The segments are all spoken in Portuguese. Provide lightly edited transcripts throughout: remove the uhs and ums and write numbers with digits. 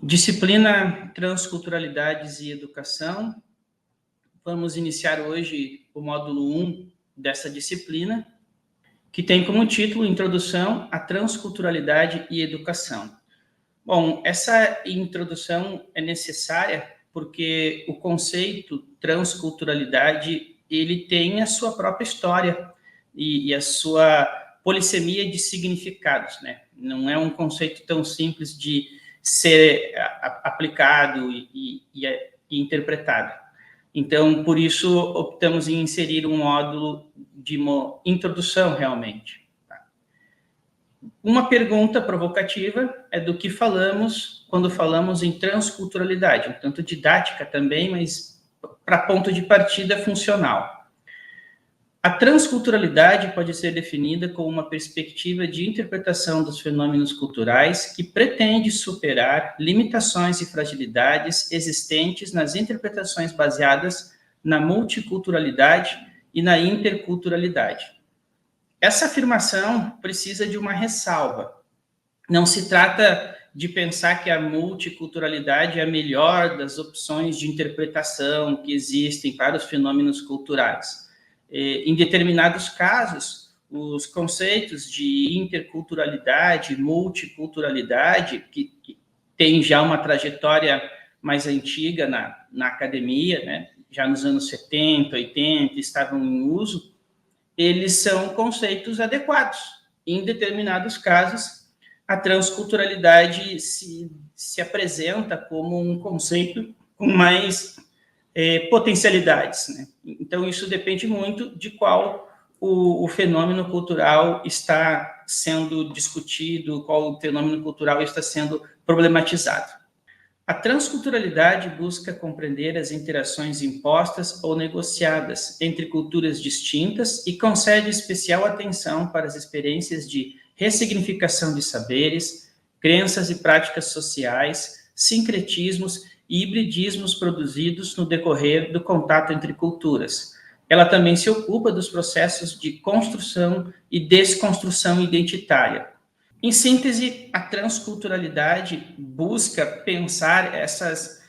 Disciplina Transculturalidades e Educação. Vamos iniciar hoje o módulo 1 dessa disciplina, que tem como título Introdução à Transculturalidade e Educação. Bom, essa introdução é necessária porque o conceito transculturalidade, ele tem a sua própria história e a sua polissemia de significados, né? Não é um conceito tão simples de ser aplicado e interpretado. Então, por isso, optamos em inserir um módulo de introdução, realmente. Uma pergunta provocativa é do que falamos quando falamos em transculturalidade, um tanto didática também, mas para ponto de partida funcional. A transculturalidade pode ser definida como uma perspectiva de interpretação dos fenômenos culturais que pretende superar limitações e fragilidades existentes nas interpretações baseadas na multiculturalidade e na interculturalidade. Essa afirmação precisa de uma ressalva. Não se trata de pensar que a multiculturalidade é a melhor das opções de interpretação que existem para os fenômenos culturais. Em determinados casos, os conceitos de interculturalidade, multiculturalidade, que tem já uma trajetória mais antiga na academia, né? Já nos anos 70, 80, estavam em uso, eles são conceitos adequados. Em determinados casos, a transculturalidade se apresenta como um conceito com mais potencialidades, né? Então, isso depende muito de qual o fenômeno cultural está sendo discutido, qual o fenômeno cultural está sendo problematizado. A transculturalidade busca compreender as interações impostas ou negociadas entre culturas distintas e concede especial atenção para as experiências de ressignificação de saberes, crenças e práticas sociais, sincretismos e hibridismos produzidos no decorrer do contato entre culturas. Ela também se ocupa dos processos de construção e desconstrução identitária. Em síntese, a transculturalidade busca pensar essas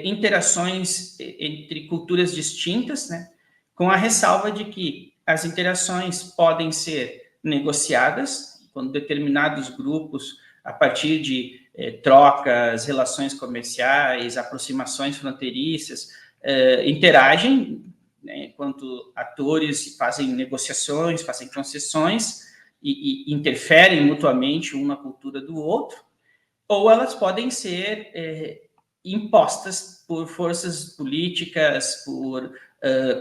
interações entre culturas distintas, né, com a ressalva de que as interações podem ser negociadas, quando determinados grupos, a partir de trocas, relações comerciais, aproximações fronteiriças, interagem, né, enquanto atores fazem negociações, fazem concessões e interferem mutuamente um na cultura do outro, ou elas podem ser impostas por forças políticas, por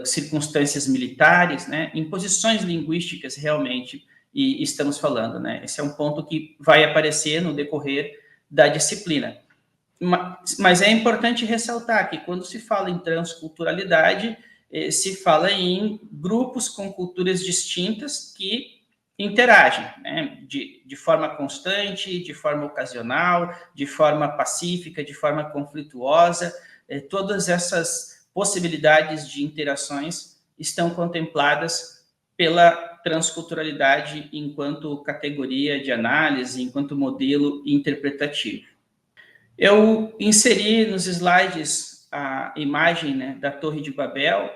circunstâncias militares, né, imposições linguísticas realmente, e estamos falando, né? Esse é um ponto que vai aparecer no decorrer da disciplina. Mas é importante ressaltar que quando se fala em transculturalidade, se fala em grupos com culturas distintas que interagem, né? De forma constante, de forma ocasional, de forma pacífica, de forma conflituosa. Todas essas possibilidades de interações estão contempladas pela transculturalidade enquanto categoria de análise, enquanto modelo interpretativo. Eu inseri nos slides a imagem, né, da Torre de Babel,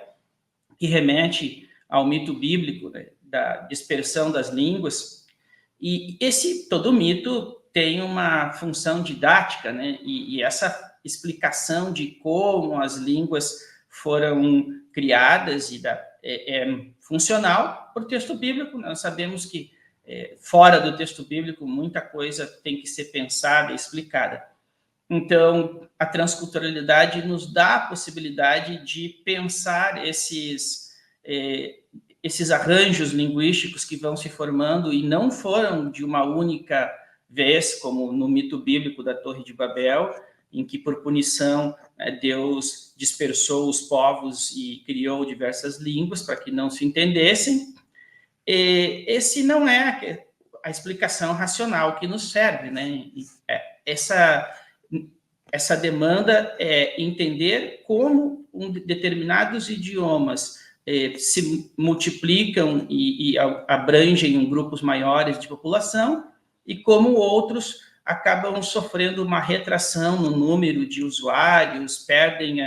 que remete ao mito bíblico, né, da dispersão das línguas, e todo mito tem uma função didática, né, e essa explicação de como as línguas foram criadas é funcional para o texto bíblico. Nós sabemos que fora do texto bíblico muita coisa tem que ser pensada e explicada. Então, a transculturalidade nos dá a possibilidade de pensar esses arranjos linguísticos que vão se formando e não foram de uma única vez, como no mito bíblico da Torre de Babel, em que, por punição, Deus dispersou os povos e criou diversas línguas para que não se entendessem. Esse não é a explicação racional que nos serve, né? Essa demanda é entender como determinados idiomas se multiplicam e abrangem grupos maiores de população e como outros acabam sofrendo uma retração no número de usuários, perdem,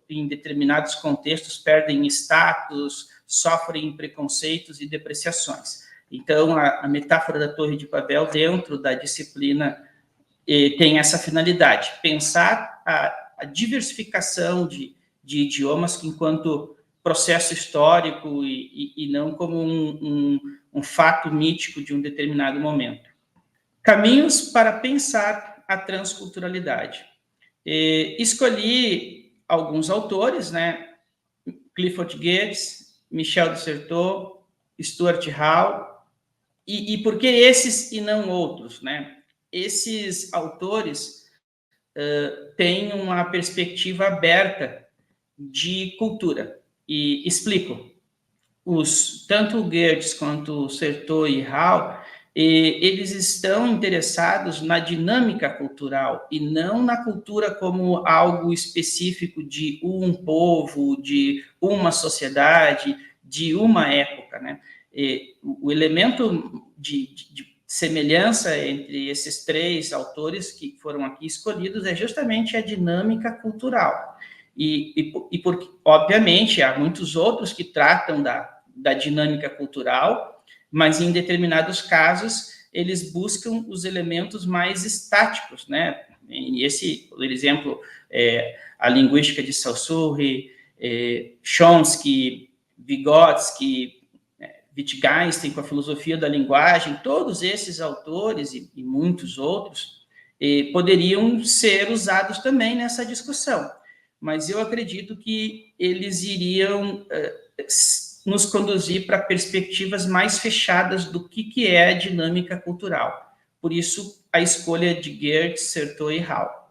em determinados contextos, perdem status, sofrem preconceitos e depreciações. Então, a metáfora da Torre de Babel dentro da disciplina tem essa finalidade, pensar a diversificação de idiomas enquanto processo histórico e não como um fato mítico de um determinado momento. Caminhos para pensar a transculturalidade. Escolhi alguns autores, né? Clifford Geertz, Michel de Certeau, Stuart Hall, e por que esses e não outros, né? Esses autores têm uma perspectiva aberta de cultura, e explico. Tanto o Geertz quanto o Certeau e Hall, eles estão interessados na dinâmica cultural e não na cultura como algo específico de um povo, de uma sociedade, de uma época, né? O elemento de semelhança entre esses três autores que foram aqui escolhidos é justamente a dinâmica cultural. Porque, obviamente, há muitos outros que tratam da dinâmica cultural, mas em determinados casos eles buscam os elementos mais estáticos, né? Por exemplo, a linguística de Saussure, Chomsky, Vygotsky, Wittgenstein com a filosofia da linguagem, todos esses autores e muitos outros poderiam ser usados também nessa discussão, mas eu acredito que eles iriam nos conduzir para perspectivas mais fechadas do que é a dinâmica cultural. Por isso, a escolha de Geertz, Certeau e Hall.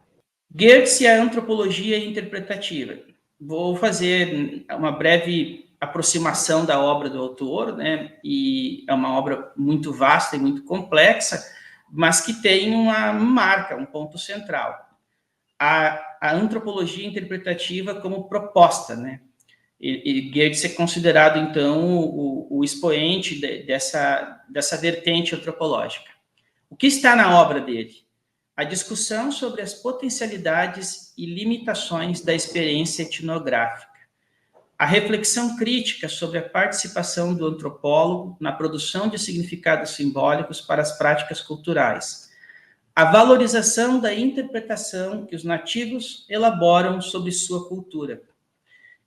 Geertz e a antropologia interpretativa. Vou fazer uma breve aproximação da obra do autor, né? E é uma obra muito vasta e muito complexa, mas que tem uma marca, um ponto central. A antropologia interpretativa como proposta, né? E Geertz é considerado, então, o expoente dessa vertente antropológica. O que está na obra dele? A discussão sobre as potencialidades e limitações da experiência etnográfica. A reflexão crítica sobre a participação do antropólogo na produção de significados simbólicos para as práticas culturais. A valorização da interpretação que os nativos elaboram sobre sua cultura.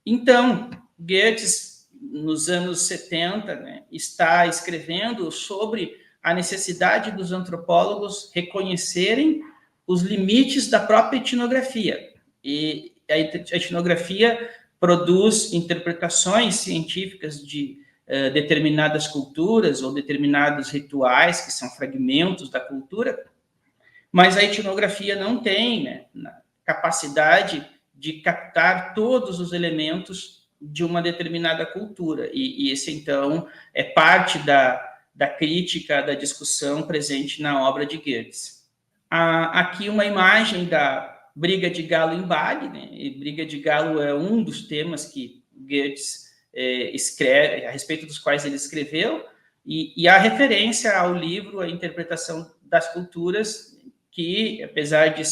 Então, Geertz, nos anos 70, né, está escrevendo sobre a necessidade dos antropólogos reconhecerem os limites da própria etnografia. E a etnografia produz interpretações científicas de determinadas culturas ou determinados rituais, que são fragmentos da cultura, mas a etnografia não tem, né, capacidade de captar todos os elementos de uma determinada cultura. E esse, então, é parte da crítica, da discussão presente na obra de Geertz. Aqui uma imagem da briga de galo em Bali, né? E briga de galo é um dos temas que Geertz escreve, a respeito dos quais ele escreveu, e a referência ao livro A Interpretação das Culturas, que, apesar de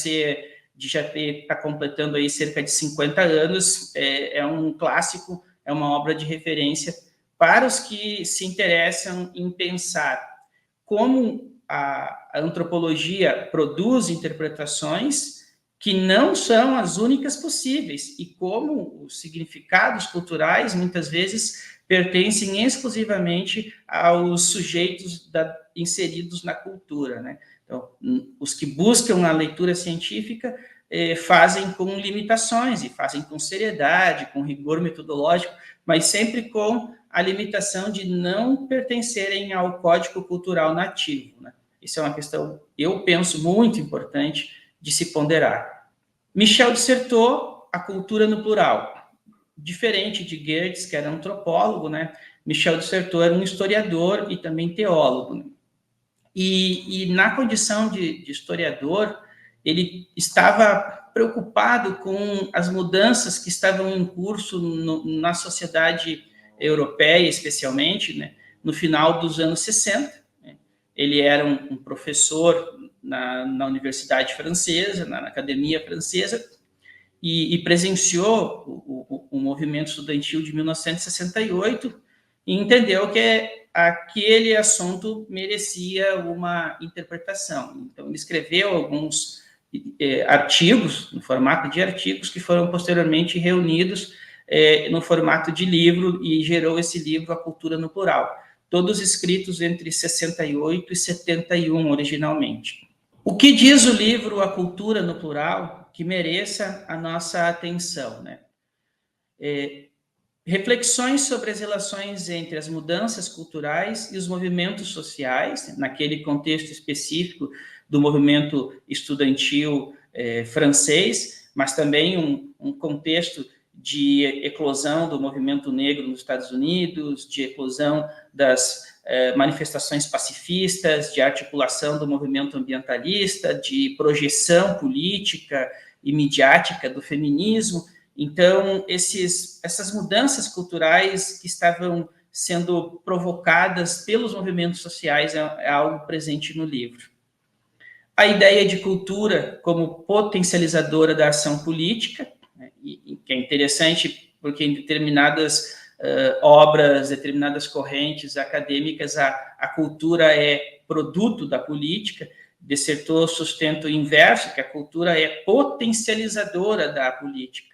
já estar completando aí cerca de 50 anos, é um clássico, é uma obra de referência para os que se interessam em pensar como a antropologia produz interpretações que não são as únicas possíveis, e como os significados culturais, muitas vezes, pertencem exclusivamente aos sujeitos inseridos na cultura, né? Então, os que buscam a leitura científica fazem com limitações, e fazem com seriedade, com rigor metodológico, mas sempre com a limitação de não pertencerem ao código cultural nativo, né? Isso é uma questão, eu penso, muito importante de se ponderar. Michel de Certeau, a cultura no plural. Diferente de Geertz, que era antropólogo, né? Michel de Certeau era um historiador e também teólogo, né? E na condição de historiador, ele estava preocupado com as mudanças que estavam em curso na sociedade europeia, especialmente, né, no final dos anos 60. Né? Ele era um professor na Universidade Francesa, na Academia Francesa, e presenciou o movimento estudantil de 1968 e entendeu que aquele assunto merecia uma interpretação. Então, ele escreveu alguns artigos, no formato de artigos, que foram posteriormente reunidos no formato de livro e gerou esse livro, A Cultura no Plural, todos escritos entre 68 e 71 originalmente. O que diz o livro A Cultura no Plural que mereça a nossa atenção, né? Reflexões sobre as relações entre as mudanças culturais e os movimentos sociais, naquele contexto específico do movimento estudantil francês, mas também um contexto de eclosão do movimento negro nos Estados Unidos, de eclosão das manifestações pacifistas, de articulação do movimento ambientalista, de projeção política e midiática do feminismo. Então, essas mudanças culturais que estavam sendo provocadas pelos movimentos sociais é algo presente no livro. A ideia de cultura como potencializadora da ação política, né, e que é interessante porque em determinadas obras, determinadas correntes acadêmicas, a cultura é produto da política. Dessertou o sustento inverso, que a cultura é potencializadora da política.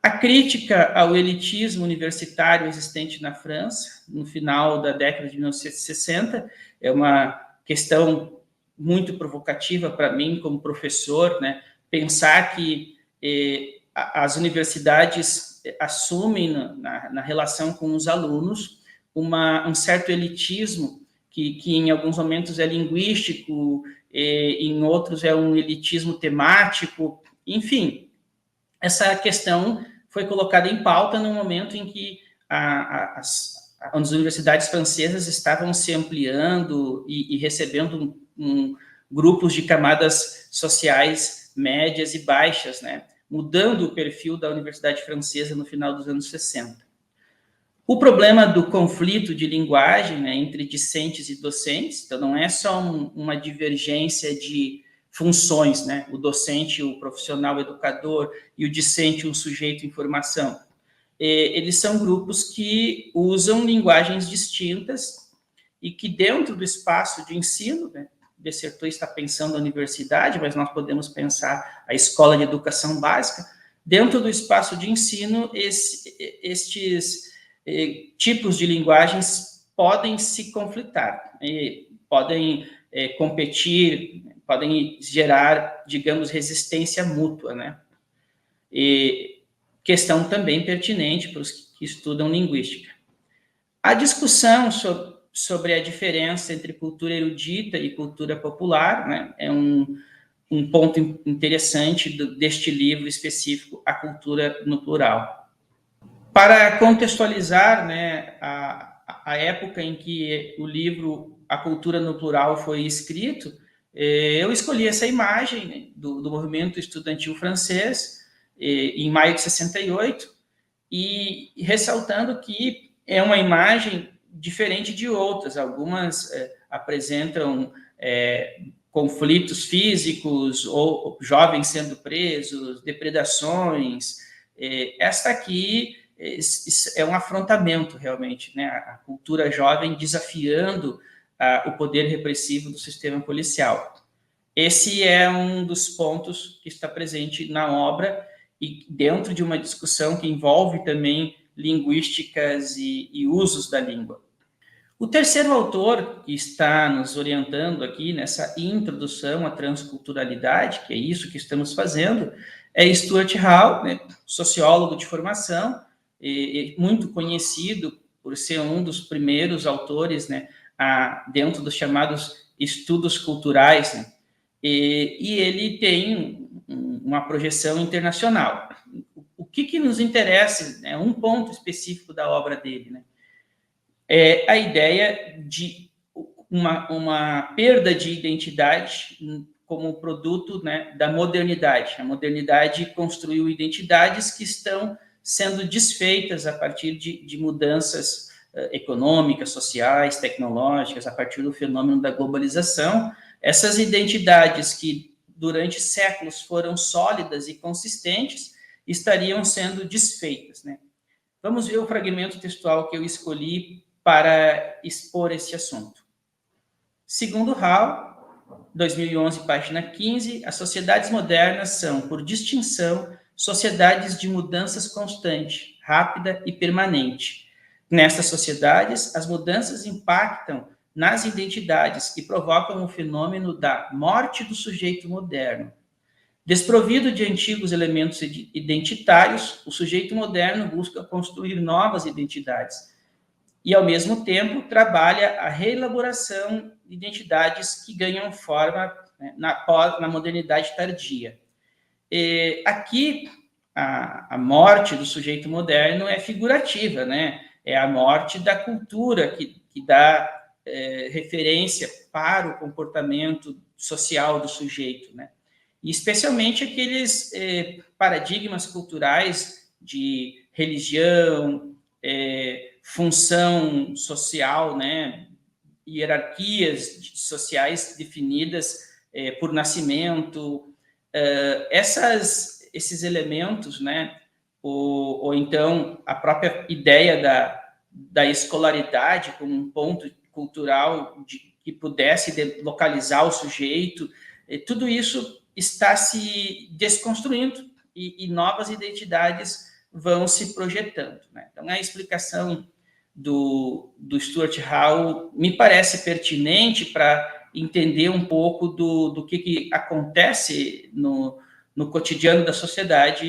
A crítica ao elitismo universitário existente na França, no final da década de 1960, é uma questão muito provocativa para mim, como professor, né? Pensar que as universidades assumem, na relação com os alunos, um certo elitismo, que em alguns momentos é linguístico, em outros é um elitismo temático, enfim. Essa questão foi colocada em pauta no momento em que as universidades francesas estavam se ampliando e recebendo grupos de camadas sociais médias e baixas, né? Mudando o perfil da Universidade Francesa no final dos anos 60. O problema do conflito de linguagem, né, entre discentes e docentes, então não é só uma divergência de funções, né? O docente, o profissional educador, e o discente, um sujeito em formação. Eles são grupos que usam linguagens distintas e que dentro do espaço de ensino, né, Dessertou está pensando a universidade, mas nós podemos pensar a escola de educação básica, dentro do espaço de ensino, estes tipos de linguagens podem se conflitar, podem competir, podem gerar, digamos, resistência mútua, né? E questão também pertinente para os que estudam linguística. A discussão sobre a diferença entre cultura erudita e cultura popular, né, é um ponto interessante deste livro específico, A Cultura no Plural. Para contextualizar, né, a época em que o livro A Cultura no Plural foi escrito, eu escolhi essa imagem do movimento estudantil francês, em maio de 68, e ressaltando que é uma imagem diferente de outras. Algumas apresentam conflitos físicos, ou jovens sendo presos, depredações. Esta aqui é um afrontamento, realmente, né? A cultura jovem desafiando o poder repressivo do sistema policial. Esse é um dos pontos que está presente na obra, e dentro de uma discussão que envolve também linguísticas e usos da língua. O terceiro autor que está nos orientando aqui nessa introdução à transculturalidade, que é isso que estamos fazendo, é Stuart Hall, né, sociólogo de formação, muito conhecido por ser um dos primeiros autores, né, dentro dos chamados estudos culturais, né, e ele tem uma projeção internacional. O que nos interessa, né, um ponto específico da obra dele, né, é a ideia de uma perda de identidade como produto, né, da modernidade. A modernidade construiu identidades que estão sendo desfeitas a partir de mudanças econômicas, sociais, tecnológicas, a partir do fenômeno da globalização. Essas identidades que durante séculos foram sólidas e consistentes estariam sendo desfeitas, né? Vamos ver o fragmento textual que eu escolhi para expor esse assunto. Segundo Hall, 2011, página 15, as sociedades modernas são, por distinção, sociedades de mudanças constante, rápida e permanente. Nestas sociedades, as mudanças impactam nas identidades e provocam o fenômeno da morte do sujeito moderno. Desprovido de antigos elementos identitários, o sujeito moderno busca construir novas identidades e, ao mesmo tempo, trabalha a reelaboração de identidades que ganham forma, né, na modernidade tardia. Aqui, a morte do sujeito moderno é figurativa, né? É a morte da cultura que dá referência para o comportamento social do sujeito, né? E especialmente aqueles paradigmas culturais de religião, função social, né? Hierarquias sociais definidas por nascimento, esses elementos, né? Ou então a própria ideia da escolaridade como um ponto cultural que pudesse localizar o sujeito, tudo isso está se desconstruindo e novas identidades vão se projetando, né? Então, a explicação do Stuart Hall me parece pertinente para entender um pouco do que acontece no cotidiano da sociedade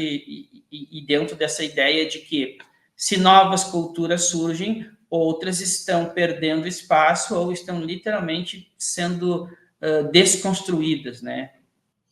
e dentro dessa ideia de que, se novas culturas surgem, outras estão perdendo espaço ou estão literalmente sendo desconstruídas, né?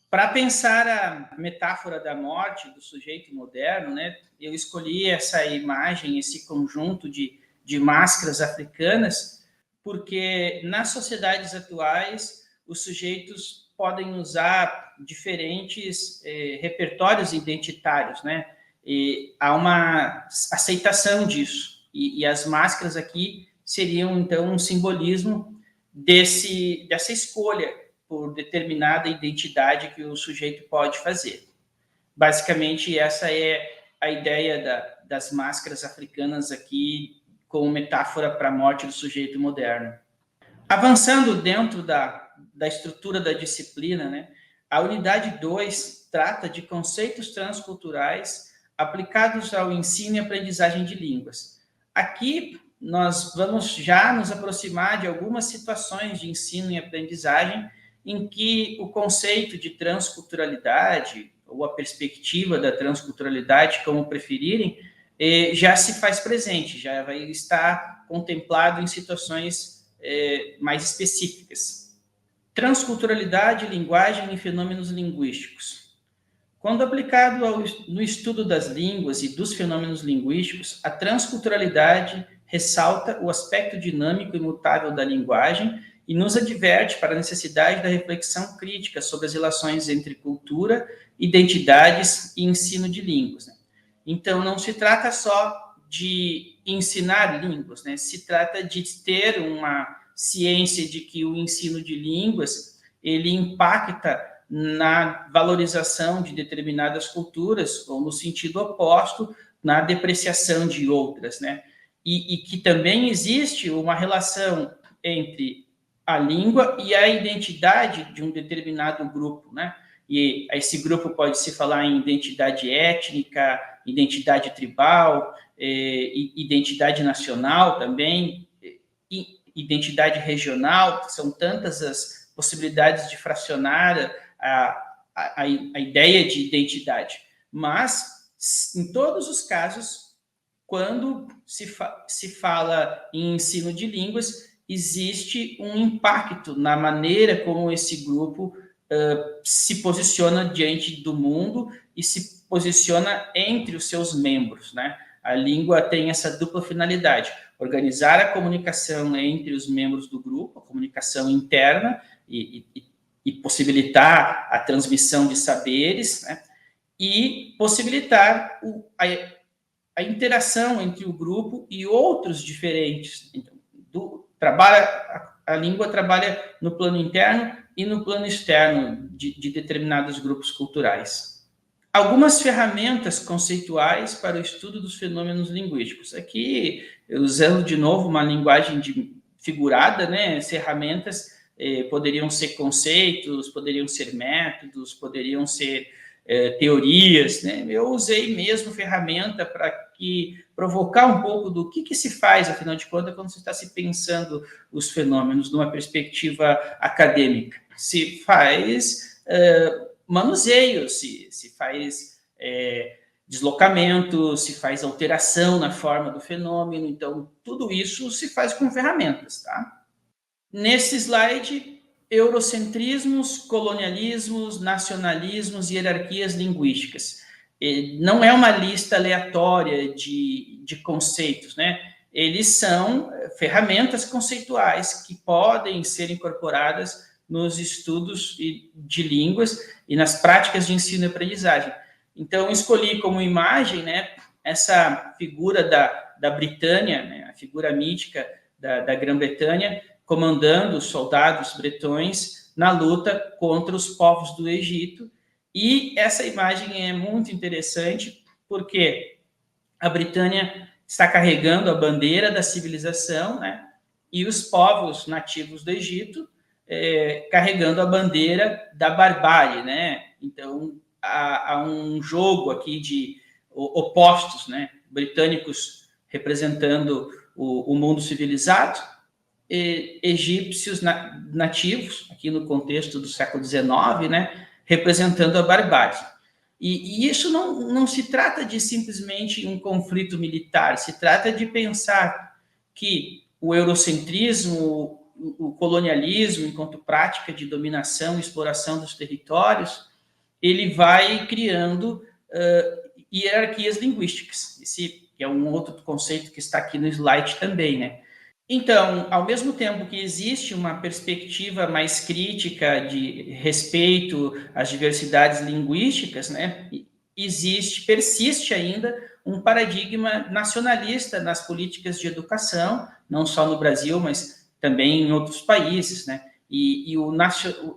Para pensar a metáfora da morte do sujeito moderno, né, eu escolhi essa imagem, esse conjunto de máscaras africanas, porque nas sociedades atuais os sujeitos podem usar diferentes repertórios identitários, né? E há uma aceitação disso. E as máscaras aqui seriam, então, um simbolismo dessa escolha por determinada identidade que o sujeito pode fazer. Basicamente, essa é a ideia das máscaras africanas aqui, como metáfora para a morte do sujeito moderno. Avançando dentro da estrutura da disciplina, né, a unidade 2 trata de conceitos transculturais aplicados ao ensino e aprendizagem de línguas. Aqui, nós vamos já nos aproximar de algumas situações de ensino e aprendizagem em que o conceito de transculturalidade, ou a perspectiva da transculturalidade, como preferirem, já se faz presente, já vai estar contemplado em situações mais específicas. Transculturalidade, linguagem e fenômenos linguísticos. Quando aplicado no estudo das línguas e dos fenômenos linguísticos, a transculturalidade ressalta o aspecto dinâmico e mutável da linguagem e nos adverte para a necessidade da reflexão crítica sobre as relações entre cultura, identidades e ensino de línguas, né? Então, não se trata só de ensinar línguas, né? Se trata de ter uma ciência de que o ensino de línguas, ele impacta na valorização de determinadas culturas, ou no sentido oposto, na depreciação de outras, né? E que também existe uma relação entre a língua e a identidade de um determinado grupo, né? E esse grupo pode se falar em identidade étnica, identidade tribal, identidade nacional também, identidade regional, são tantas as possibilidades de fracionar a ideia de identidade. Mas, em todos os casos, quando se fala em ensino de línguas, existe um impacto na maneira como esse grupo se posiciona diante do mundo e se posiciona entre os seus membros, né? A língua tem essa dupla finalidade: organizar a comunicação entre os membros do grupo, a comunicação interna, e possibilitar a transmissão de saberes, né? E possibilitar a interação entre o grupo e outros diferentes. Então, a língua trabalha no plano interno e no plano externo de determinados grupos culturais. Algumas ferramentas conceituais para o estudo dos fenômenos linguísticos. Aqui, usando de novo uma linguagem figurada, né? Ferramentas poderiam ser conceitos, poderiam ser métodos, poderiam ser teorias, né? Eu usei mesmo ferramenta para provocar um pouco do que se faz, afinal de contas, quando você está se pensando os fenômenos numa perspectiva acadêmica. Se faz manuseio, se faz deslocamento, se faz alteração na forma do fenômeno, então tudo isso se faz com ferramentas, tá? Nesse slide, eurocentrismos, colonialismos, nacionalismos e hierarquias linguísticas. Não é uma lista aleatória de conceitos, né? Eles são ferramentas conceituais que podem ser incorporadas nos estudos de línguas e nas práticas de ensino e aprendizagem. Então, escolhi como imagem, né, essa figura da Britânia, né, a figura mítica da Grã-Bretanha, comandando os soldados bretões na luta contra os povos do Egito. E essa imagem é muito interessante porque a Britânia está carregando a bandeira da civilização, né? E os povos nativos do Egito carregando a bandeira da barbárie, né? Então, há um jogo aqui de opostos, né? Britânicos representando o mundo civilizado, egípcios nativos, aqui no contexto do século XIX, né, representando a barbárie. E isso não se trata de simplesmente um conflito militar, se trata de pensar que o eurocentrismo, o colonialismo, enquanto prática de dominação e exploração dos territórios, ele vai criando hierarquias linguísticas. Esse é um outro conceito que está aqui no slide também, né? Então, ao mesmo tempo que existe uma perspectiva mais crítica de respeito às diversidades linguísticas, né, persiste ainda um paradigma nacionalista nas políticas de educação, não só no Brasil, mas também em outros países, né? E o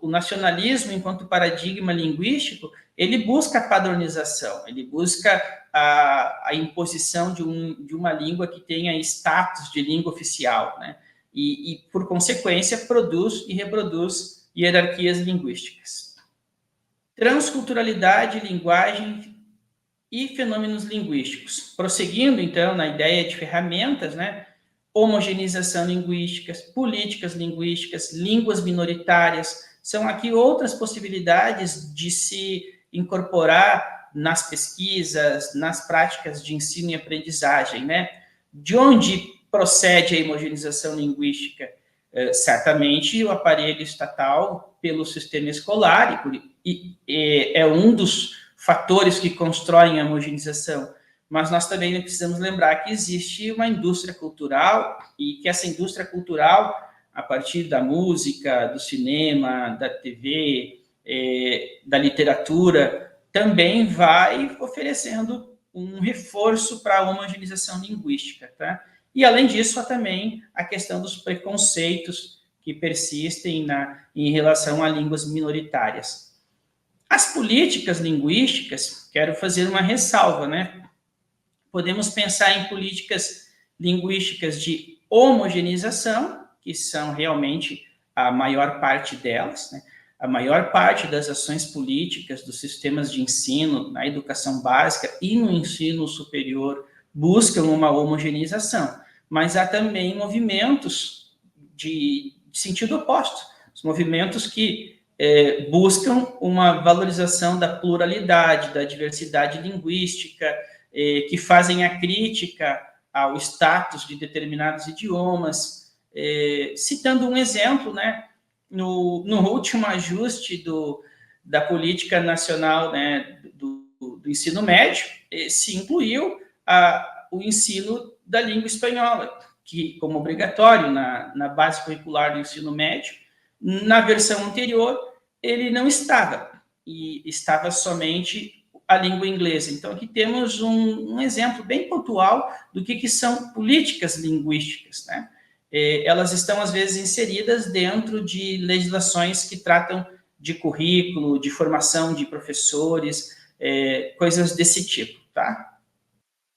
nacionalismo, enquanto paradigma linguístico, ele busca a padronização, ele busca a imposição de uma língua que tenha status de língua oficial, né? E, por consequência, produz e reproduz hierarquias linguísticas. Transculturalidade, linguagem e fenômenos linguísticos. Prosseguindo, então, na ideia de ferramentas, né? Homogeneização linguística, políticas linguísticas, línguas minoritárias, são aqui outras possibilidades de se incorporar nas pesquisas, nas práticas de ensino e aprendizagem, né? De onde procede a homogeneização linguística? Certamente o aparelho estatal pelo sistema escolar, e é um dos fatores que constroem a homogeneização. Mas nós também precisamos lembrar que existe uma indústria cultural e que essa indústria cultural, a partir da música, do cinema, da TV, da literatura, também vai oferecendo um reforço para a homogeneização linguística, tá? E, além disso, há também a questão dos preconceitos que persistem em relação a línguas minoritárias. As políticas linguísticas, quero fazer uma ressalva, né? Podemos pensar em políticas linguísticas de homogeneização, que são realmente a maior parte delas, né? A maior parte das ações políticas dos sistemas de ensino, na educação básica e no ensino superior, buscam uma homogeneização, mas há também movimentos de sentido oposto, os movimentos que buscam uma valorização da pluralidade, da diversidade linguística, que fazem a crítica ao status de determinados idiomas. Citando um exemplo, né, no último ajuste da política nacional, né, do ensino médio, se incluiu o ensino da língua espanhola, que como obrigatório na base curricular do ensino médio. Na versão anterior, ele não estava, e estava somente a língua inglesa. Então, aqui temos um exemplo bem pontual do que são políticas linguísticas, né? elas estão, às vezes, inseridas dentro de legislações que tratam de currículo, de formação de professores, coisas desse tipo, tá?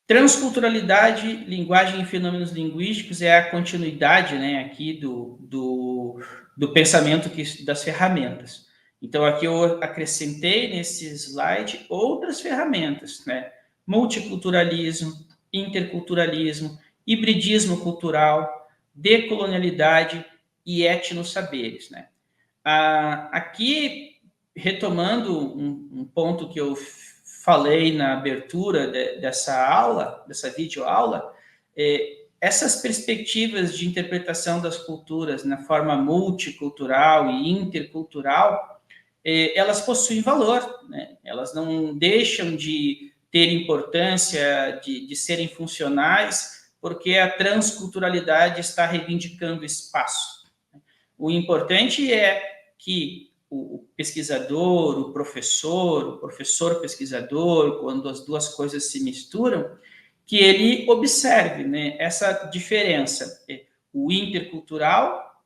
Transculturalidade, linguagem e fenômenos linguísticos é a continuidade, né, aqui do pensamento das ferramentas. Então, aqui eu acrescentei nesse slide outras ferramentas, né? Multiculturalismo, interculturalismo, hibridismo cultural, decolonialidade e etnossaberes, né? Aqui, retomando um ponto que eu falei na abertura dessa aula, dessa videoaula, essas perspectivas de interpretação das culturas na forma multicultural e intercultural, elas possuem valor, né? Elas não deixam de ter importância, de serem funcionais, porque a transculturalidade está reivindicando espaço. O importante é que o pesquisador, o professor pesquisador, quando as duas coisas se misturam, que ele observe, né, essa diferença. O intercultural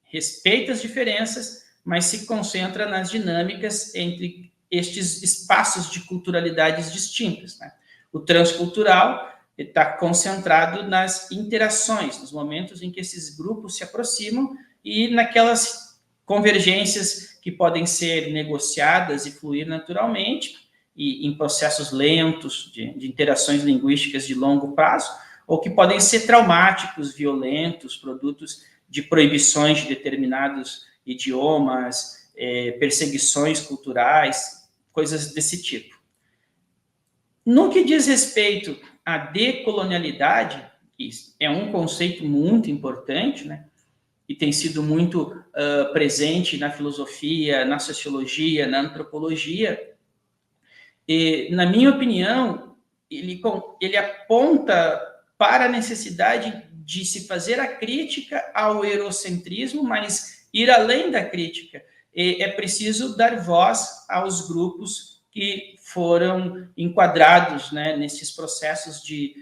respeita as diferenças, mas se concentra nas dinâmicas entre estes espaços de culturalidades distintas, né? O transcultural está concentrado nas interações, nos momentos em que esses grupos se aproximam e naquelas convergências que podem ser negociadas e fluir naturalmente, e em processos lentos de interações linguísticas de longo prazo, ou que podem ser traumáticos, violentos, produtos de proibições de determinados idiomas, perseguições culturais, coisas desse tipo. No que diz respeito à decolonialidade, que é um conceito muito importante, né, e tem sido muito presente na filosofia, na sociologia, na antropologia, e, na minha opinião, ele aponta para a necessidade de se fazer a crítica ao eurocentrismo, mas ir além da crítica. É preciso dar voz aos grupos que foram enquadrados, né, nesses processos de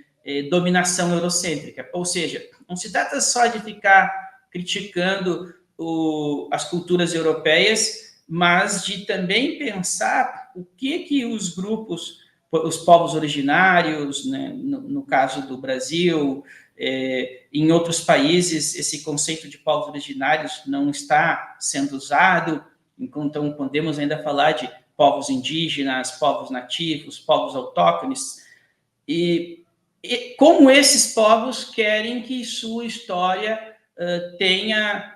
dominação eurocêntrica. Ou seja, não se trata só de ficar criticando as culturas europeias, mas de também pensar o que os grupos, os povos originários, né, no caso do Brasil, em outros países, esse conceito de povos originários não está sendo usado, então podemos ainda falar de povos indígenas, povos nativos, povos autóctones, e como esses povos querem que sua história tenha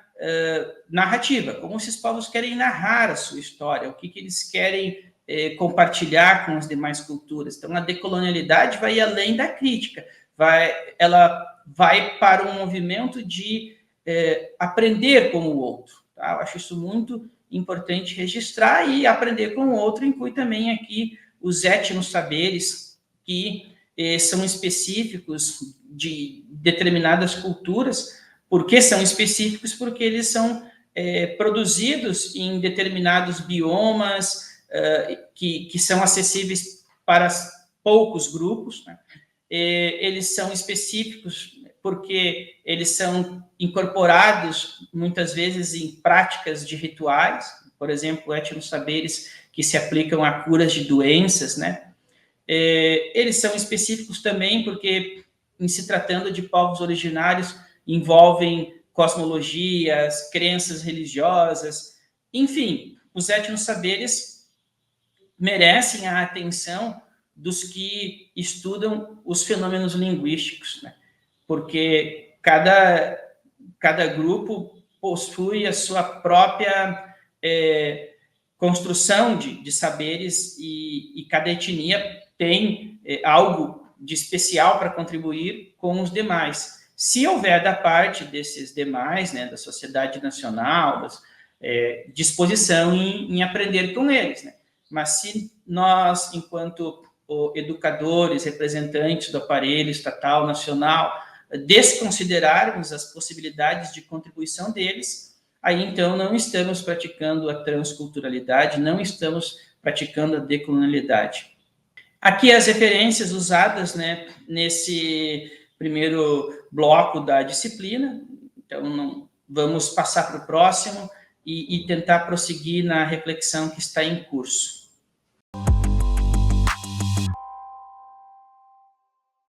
narrativa, como esses povos querem narrar a sua história, o que eles querem compartilhar com as demais culturas. Então, a decolonialidade vai além da crítica, ela vai para um movimento de aprender com o outro. Tá? Eu acho isso muito importante registrar, e aprender com o outro inclui também aqui os etnossaberes, que são específicos de determinadas culturas. Por que são específicos? Porque eles são produzidos em determinados biomas que são acessíveis para poucos grupos, né? Eles são específicos porque eles são incorporados, muitas vezes, em práticas de rituais, por exemplo, etnossaberes que se aplicam a curas de doenças, né? Eles são específicos também porque, em se tratando de povos originários, envolvem cosmologias, crenças religiosas, enfim, os etnossaberes merecem a atenção dos que estudam os fenômenos linguísticos, né? Porque cada grupo possui a sua própria construção de saberes, e cada etnia tem algo de especial para contribuir com os demais. Se houver da parte desses demais, né, da sociedade nacional, disposição em aprender com eles, né? Mas se nós, enquanto educadores, representantes do aparelho estatal, nacional, desconsiderarmos as possibilidades de contribuição deles, aí então não estamos praticando a transculturalidade, não estamos praticando a decolonialidade. Aqui as referências usadas, né, primeiro bloco da disciplina, então vamos passar para o próximo e tentar prosseguir na reflexão que está em curso.